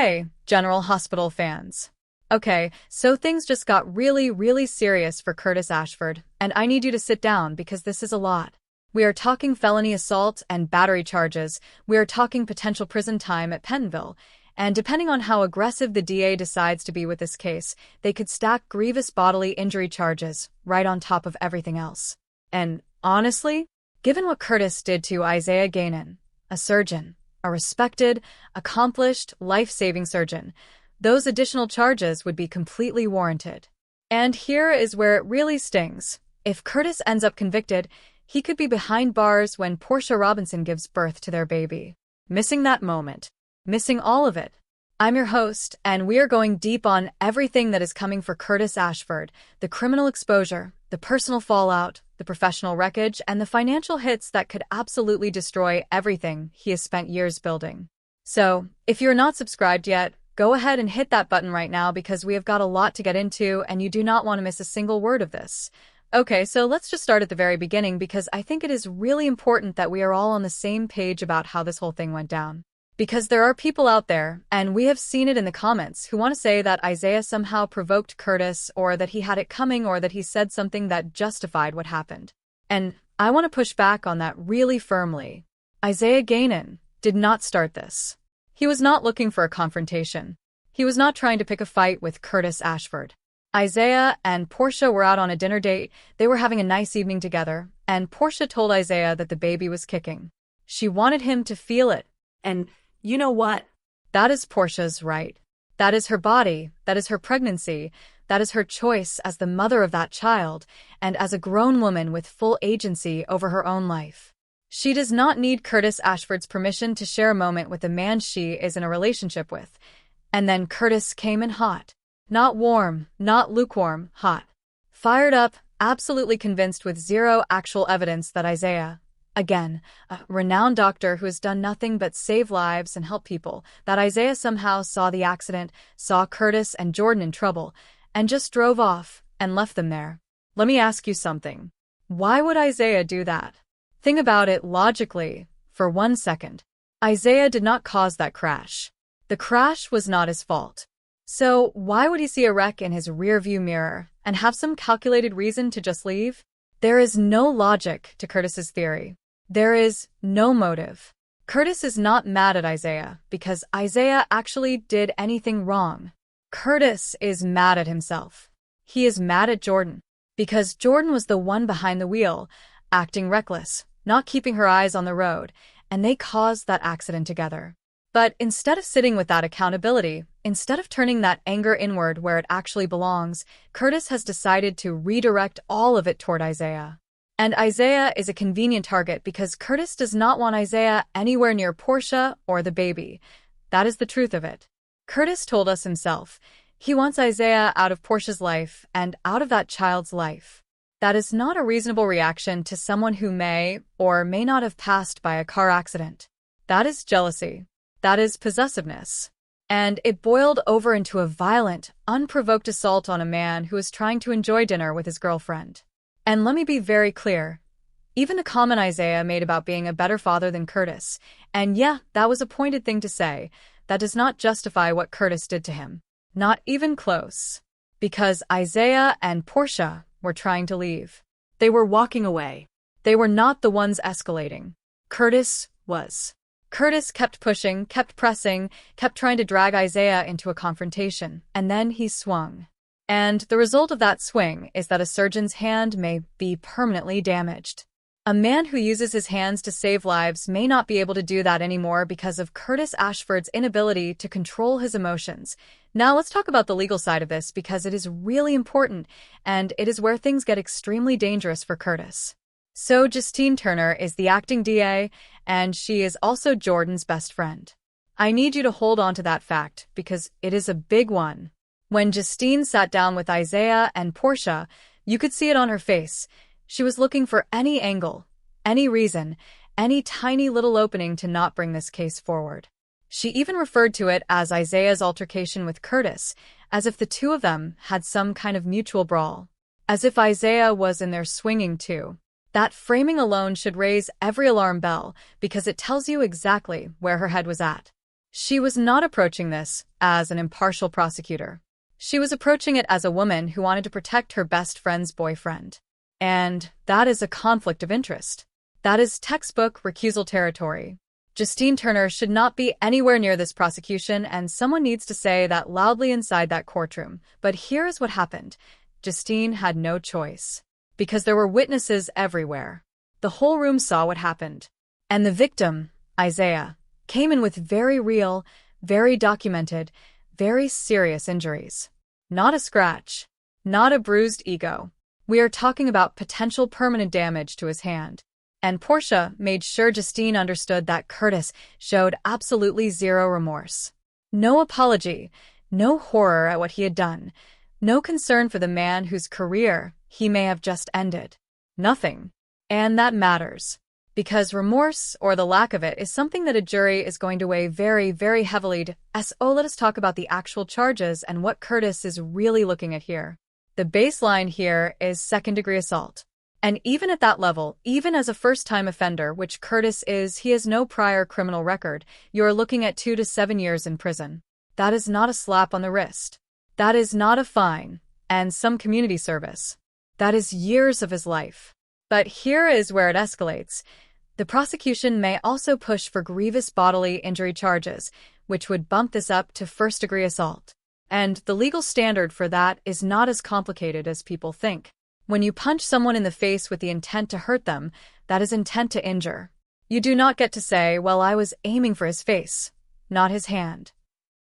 Hey, General Hospital fans. Okay, so things just got really, really serious for Curtis Ashford, and I need you to sit down because this is a lot. We are talking felony assault and battery charges, we are talking potential prison time at Pentonville, and depending on how aggressive the DA decides to be with this case, they could stack grievous bodily injury charges right on top of everything else. And honestly, given what Curtis did to Isaiah Gainin, a surgeon, a respected, accomplished, life-saving surgeon, those additional charges would be completely warranted. And here is where it really stings. If Curtis ends up convicted, he could be behind bars when Portia Robinson gives birth to their baby. Missing that moment. Missing all of it. I'm your host, and we are going deep on everything that is coming for Curtis Ashford, the criminal exposure, the personal fallout, the professional wreckage, and the financial hits that could absolutely destroy everything he has spent years building. So, if you're not subscribed yet, go ahead and hit that button right now because we have got a lot to get into and you do not want to miss a single word of this. Okay, so let's just start at the very beginning because I think it is really important that we are all on the same page about how this whole thing went down. Because there are people out there, and we have seen it in the comments, who want to say that Isaiah somehow provoked Curtis or that he had it coming or that he said something that justified what happened. And I want to push back on that really firmly. Isaiah Gainin did not start this. He was not looking for a confrontation. He was not trying to pick a fight with Curtis Ashford. Isaiah and Portia were out on a dinner date, they were having a nice evening together, and Portia told Isaiah that the baby was kicking. She wanted him to feel it. And you know what? That is Portia's right. That is her body, that is her pregnancy, that is her choice as the mother of that child, and as a grown woman with full agency over her own life. She does not need Curtis Ashford's permission to share a moment with the man she is in a relationship with. And then Curtis came in hot. Not warm, not lukewarm, hot. Fired up, absolutely convinced with zero actual evidence that Isaiah, again, a renowned doctor who has done nothing but save lives and help people, that Isaiah somehow saw the accident, saw Curtis and Jordan in trouble, and just drove off and left them there. Let me ask you something. Why would Isaiah do that? Think about it logically, for 1 second. Isaiah did not cause that crash. The crash was not his fault. So why would he see a wreck in his rearview mirror and have some calculated reason to just leave? There is no logic to Curtis's theory. There is no motive. Curtis is not mad at Isaiah because Isaiah actually did anything wrong. Curtis is mad at himself. He is mad at Jordan because Jordan was the one behind the wheel, acting reckless, not keeping her eyes on the road, and they caused that accident together. But instead of sitting with that accountability, instead of turning that anger inward where it actually belongs, Curtis has decided to redirect all of it toward Isaiah. And Isaiah is a convenient target because Curtis does not want Isaiah anywhere near Portia or the baby. That is the truth of it. Curtis told us himself. He wants Isaiah out of Portia's life and out of that child's life. That is not a reasonable reaction to someone who may or may not have passed by a car accident. That is jealousy. That is possessiveness. And it boiled over into a violent, unprovoked assault on a man who was trying to enjoy dinner with his girlfriend. And let me be very clear. Even the comment Isaiah made about being a better father than Curtis, and yeah, that was a pointed thing to say, that does not justify what Curtis did to him. Not even close. Because Isaiah and Portia were trying to leave. They were walking away. They were not the ones escalating. Curtis was. Curtis kept pushing, kept pressing, kept trying to drag Isaiah into a confrontation, and then he swung. And the result of that swing is that a surgeon's hand may be permanently damaged. A man who uses his hands to save lives may not be able to do that anymore because of Curtis Ashford's inability to control his emotions. Now let's talk about the legal side of this because it is really important, and it is where things get extremely dangerous for Curtis. So Justine Turner is the acting DA, and she is also Jordan's best friend. I need you to hold on to that fact because it is a big one. When Justine sat down with Isaiah and Portia, you could see it on her face. She was looking for any angle, any reason, any tiny little opening to not bring this case forward. She even referred to it as Isaiah's altercation with Curtis, as if the two of them had some kind of mutual brawl, as if Isaiah was in there swinging too. That framing alone should raise every alarm bell because it tells you exactly where her head was at. She was not approaching this as an impartial prosecutor. She was approaching it as a woman who wanted to protect her best friend's boyfriend. And that is a conflict of interest. That is textbook recusal territory. Justine Turner should not be anywhere near this prosecution, and someone needs to say that loudly inside that courtroom. But here is what happened. Justine had no choice. Because there were witnesses everywhere. The whole room saw what happened. And the victim, Isaiah, came in with very real, very documented, very serious injuries. Not a scratch. Not a bruised ego. We are talking about potential permanent damage to his hand. And Portia made sure Justine understood that Curtis showed absolutely zero remorse. No apology, no horror at what he had done, no concern for the man whose career he may have just ended. Nothing. And that matters. Because remorse, or the lack of it, is something that a jury is going to weigh very, very heavily. Let us talk about the actual charges and what Curtis is really looking at here. The baseline here is second-degree assault. And even at that level, even as a first-time offender, which Curtis is, he has no prior criminal record, you are looking at 2 to 7 years in prison. That is not a slap on the wrist. That is not a fine, and some community service. That is years of his life. But here is where it escalates. The prosecution may also push for grievous bodily injury charges, which would bump this up to first-degree assault. And the legal standard for that is not as complicated as people think. When you punch someone in the face with the intent to hurt them, that is intent to injure. You do not get to say, well, I was aiming for his face, not his hand.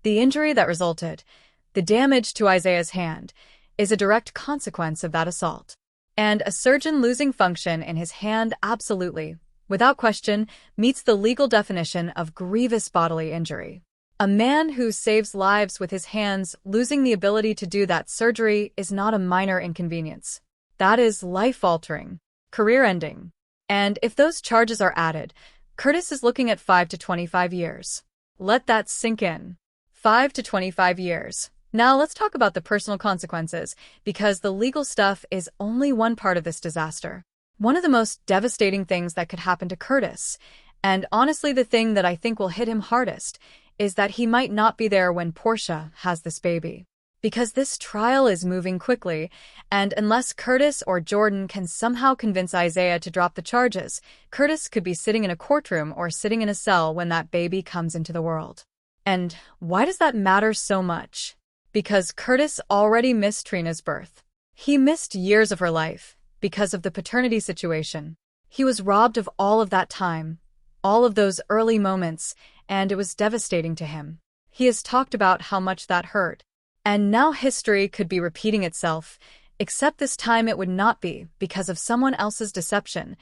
The injury that resulted, the damage to Isaiah's hand, is a direct consequence of that assault. And a surgeon losing function in his hand absolutely, without question, meets the legal definition of grievous bodily injury. A man who saves lives with his hands losing the ability to do that surgery is not a minor inconvenience. That is life-altering, career-ending. And if those charges are added, Curtis is looking at 5 to 25 years. Let that sink in. 5 to 25 years. Now let's talk about the personal consequences, because the legal stuff is only one part of this disaster. One of the most devastating things that could happen to Curtis, and honestly the thing that I think will hit him hardest, is that he might not be there when Portia has this baby. Because this trial is moving quickly, and unless Curtis or Jordan can somehow convince Isaiah to drop the charges, Curtis could be sitting in a courtroom or sitting in a cell when that baby comes into the world. And why does that matter so much? Because Curtis already missed Trina's birth. He missed years of her life because of the paternity situation. He was robbed of all of that time, all of those early moments, and it was devastating to him. He has talked about how much that hurt. And now history could be repeating itself, except this time it would not be because of someone else's deception.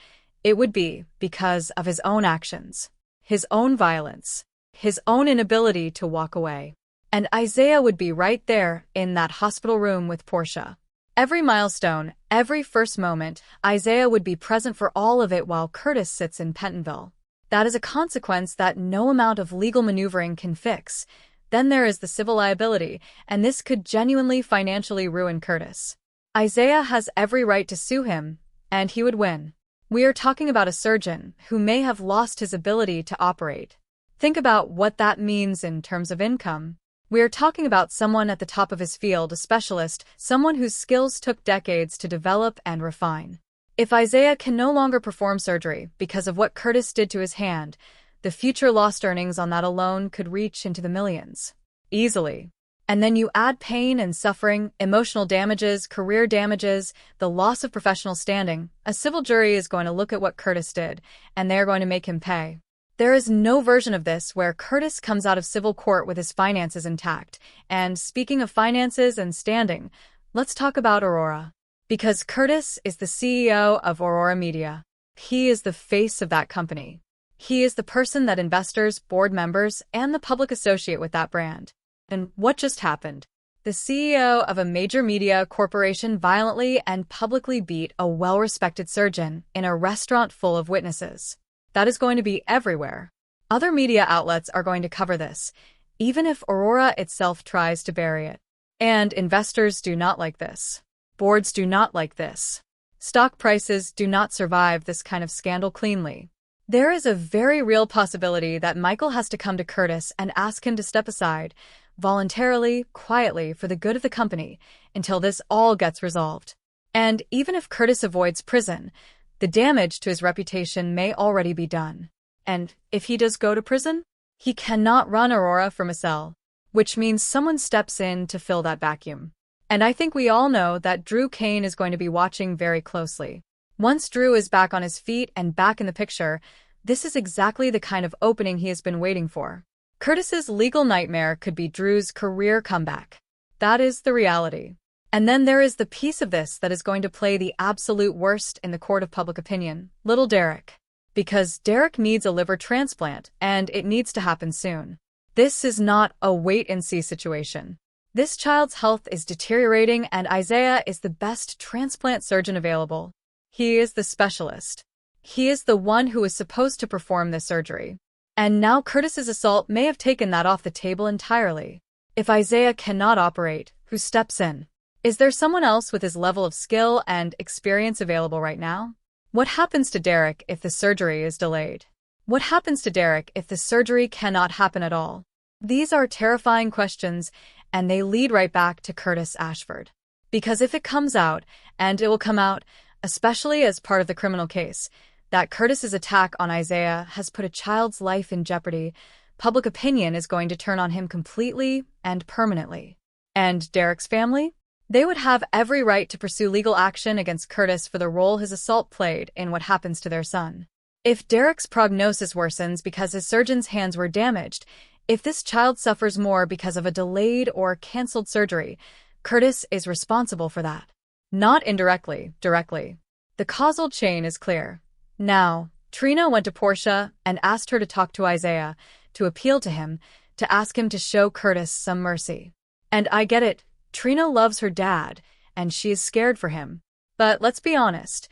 It would be because of his own actions, his own violence, his own inability to walk away. And Isaiah would be right there in that hospital room with Portia. Every milestone, every first moment, Isaiah would be present for all of it while Curtis sits in Pentonville. That is a consequence that no amount of legal maneuvering can fix. Then there is the civil liability, and this could genuinely financially ruin Curtis. Isaiah has every right to sue him, and he would win. We are talking about a surgeon who may have lost his ability to operate. Think about what that means in terms of income. We are talking about someone at the top of his field, a specialist, someone whose skills took decades to develop and refine. If Isaiah can no longer perform surgery because of what Curtis did to his hand, the future lost earnings on that alone could reach into the millions. Easily. And then you add pain and suffering, emotional damages, career damages, the loss of professional standing. A civil jury is going to look at what Curtis did, and they're going to make him pay. There is no version of this where Curtis comes out of civil court with his finances intact. And speaking of finances and standing, let's talk about Aurora. Because Curtis is the CEO of Aurora Media. He is the face of that company. He is the person that investors, board members, and the public associate with that brand. And what just happened? The CEO of a major media corporation violently and publicly beat a well-respected surgeon in a restaurant full of witnesses. That is going to be everywhere. Other media outlets are going to cover this, even if Aurora itself tries to bury it. And investors do not like this. Boards do not like this. Stock prices do not survive this kind of scandal cleanly. There is a very real possibility that Michael has to come to Curtis and ask him to step aside, voluntarily, quietly, for the good of the company, until this all gets resolved. And even if Curtis avoids prison, the damage to his reputation may already be done. And if he does go to prison, he cannot run Aurora from a cell, which means someone steps in to fill that vacuum. And I think we all know that Drew Kane is going to be watching very closely. Once Drew is back on his feet and back in the picture, this is exactly the kind of opening he has been waiting for. Curtis's legal nightmare could be Drew's career comeback. That is the reality. And then there is the piece of this that is going to play the absolute worst in the court of public opinion, little Derek. Because Derek needs a liver transplant, and it needs to happen soon. This is not a wait-and-see situation. This child's health is deteriorating, and Isaiah is the best transplant surgeon available. He is the specialist. He is the one who is supposed to perform this surgery. And now Curtis's assault may have taken that off the table entirely. If Isaiah cannot operate, who steps in? Is there someone else with his level of skill and experience available right now? What happens to Derek if the surgery is delayed? What happens to Derek if the surgery cannot happen at all? These are terrifying questions, and they lead right back to Curtis Ashford. Because if it comes out, and it will come out, especially as part of the criminal case, that Curtis's attack on Isaiah has put a child's life in jeopardy, public opinion is going to turn on him completely and permanently. And Derek's family? They would have every right to pursue legal action against Curtis for the role his assault played in what happens to their son. If Derek's prognosis worsens because his surgeon's hands were damaged, if this child suffers more because of a delayed or canceled surgery, Curtis is responsible for that. Not indirectly, directly. The causal chain is clear. Now, Trina went to Portia and asked her to talk to Isaiah, to appeal to him, to ask him to show Curtis some mercy. And I get it, Trina loves her dad, and she is scared for him. But let's be honest,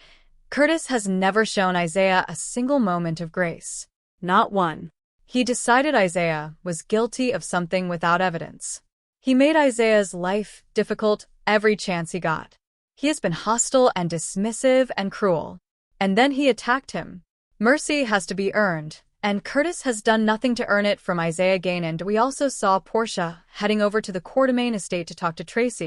Curtis has never shown Isaiah a single moment of grace. Not one. He decided Isaiah was guilty of something without evidence. He made Isaiah's life difficult every chance he got. He has been hostile and dismissive and cruel. And then he attacked him. Mercy has to be earned, and Curtis has done nothing to earn it from Isaiah Gainand. We also saw Portia heading over to the Quartermain estate to talk to Tracy.